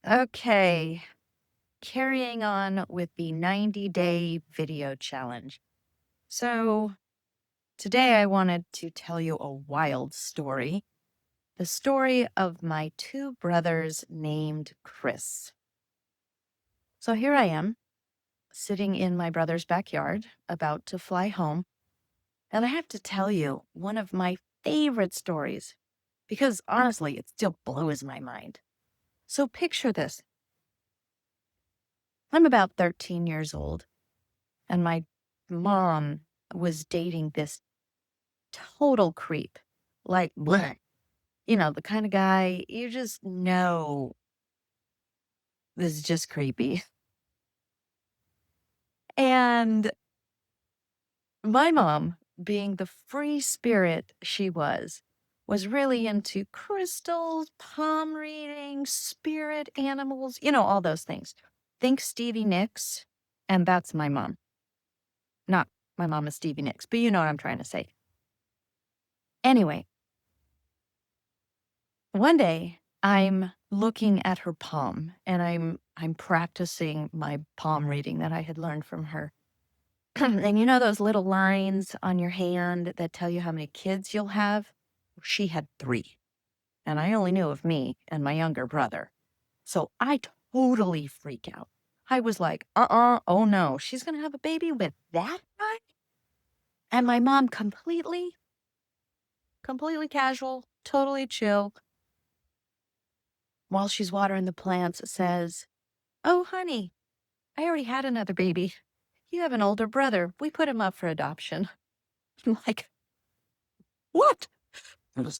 Okay, carrying on with the 90-day video challenge. So, today I wanted to tell you a wild story. The story of my two brothers named Chris. So, here I am, sitting in my brother's backyard, about to fly home. And I have to tell you one of my favorite stories because honestly, it still blows my mind. So, picture this. I'm about 13 years old, and my mom was dating this total creep. Like, bleh. The kind of guy you just know this is just creepy. And my mom, being the free spirit she was really into crystals, palm reading, spirit animals, all those things. Think Stevie Nicks, and that's my mom. Not my mom is Stevie Nicks, but you know what I'm trying to say. Anyway, one day, I'm looking at her palm and I'm practicing my palm reading that I had learned from her. And you know those little lines on your hand that tell you how many kids you'll have? She had 3. And I only knew of me and my younger brother. So I totally freak out. I was like, oh no, she's gonna have a baby with that guy? And my mom completely casual, totally chill, while she's watering the plants, says, "Oh, honey, I already had another baby. You have an older brother. We put him up for adoption." I'm like, "What?" It was,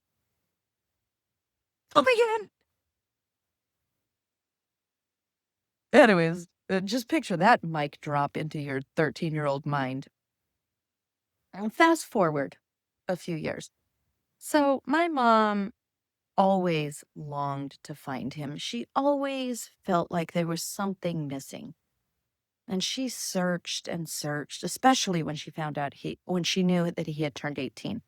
"Come again." Anyways, just picture that mic drop into your 13-year-old mind. And fast forward a few years. So my mom always longed to find him. She always felt like there was something missing. And she searched and searched, especially when when she knew that he had turned 18.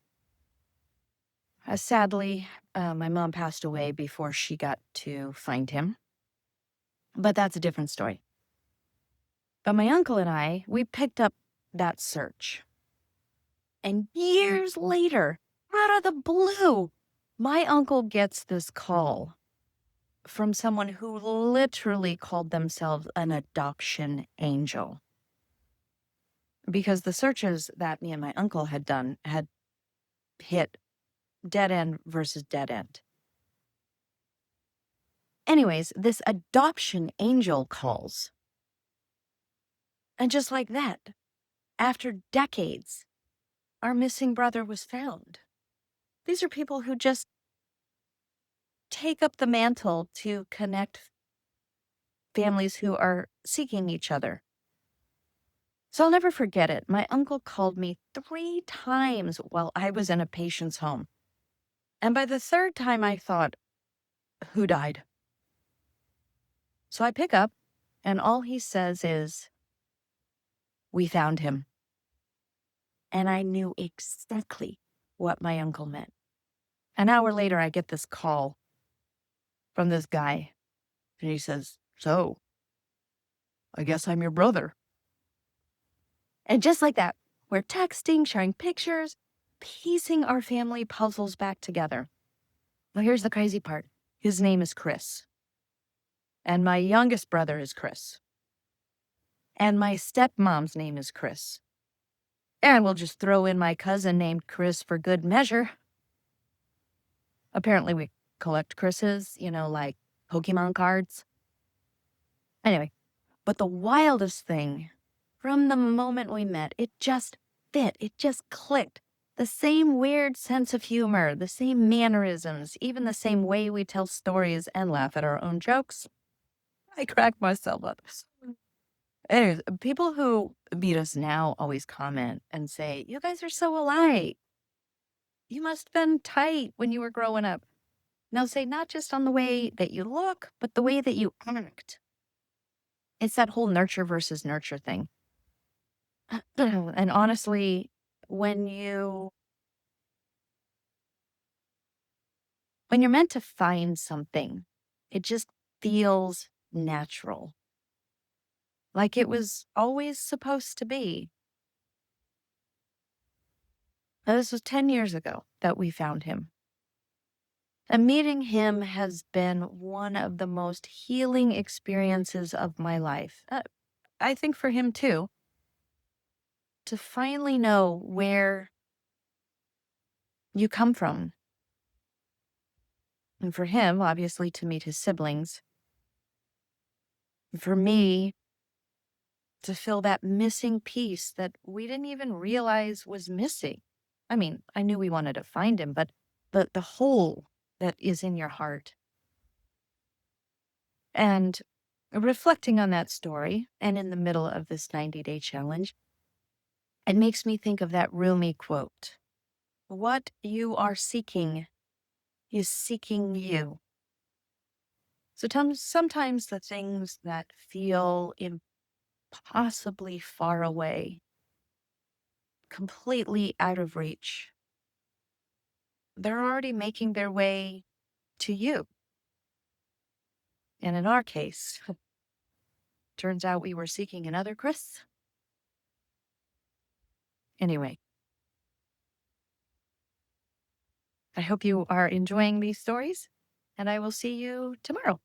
Sadly, my mom passed away before she got to find him, but that's a different story. But my uncle and I, we picked up that search. And years later, out of the blue, my uncle gets this call from someone who literally called themselves an adoption angel. Because the searches that me and my uncle had done had hit dead end versus dead end. Anyways, this adoption angel calls. And just like that, after decades, our missing brother was found. These are people who just take up the mantle to connect families who are seeking each other. So I'll never forget it. My uncle called me 3 times while I was in a patient's home. And by the 3rd time, I thought, who died? So I pick up, and all he says is, "We found him." And I knew exactly what my uncle meant. An hour later, I get this call from this guy, and he says, "So, I guess I'm your brother." And just like that, we're texting, sharing pictures, piecing our family puzzles back together. Well, here's the crazy part. His name is Chris. And my youngest brother is Chris. And my stepmom's name is Chris. And we'll just throw in my cousin named Chris for good measure. Apparently, we collect Chris's, like Pokemon cards. Anyway, but the wildest thing, from the moment we met, it just fit. It just clicked. The same weird sense of humor, the same mannerisms, even the same way we tell stories and laugh at our own jokes. I crack myself up. Anyways, people who meet us now always comment and say, "You guys are so alike. You must have been tight when you were growing up." And they'll say, not just on the way that you look, but the way that you act. It's that whole nurture versus nurture thing. And honestly, when you when you're meant to find something, it just feels natural, like it was always supposed to be. Now, this was 10 years ago that we found him. And meeting him has been one of the most healing experiences of my life. I think for him too, to finally know where you come from. And for him, obviously, to meet his siblings. For me, to fill that missing piece that we didn't even realize was missing. I mean, I knew we wanted to find him, but the hole that is in your heart. And reflecting on that story, and in the middle of this 90-day challenge, it makes me think of that Rumi quote. What you are seeking is seeking you. So sometimes the things that feel impossibly far away, completely out of reach, they're already making their way to you. And in our case, turns out we were seeking another Chris. Anyway, I hope you are enjoying these stories, and I will see you tomorrow.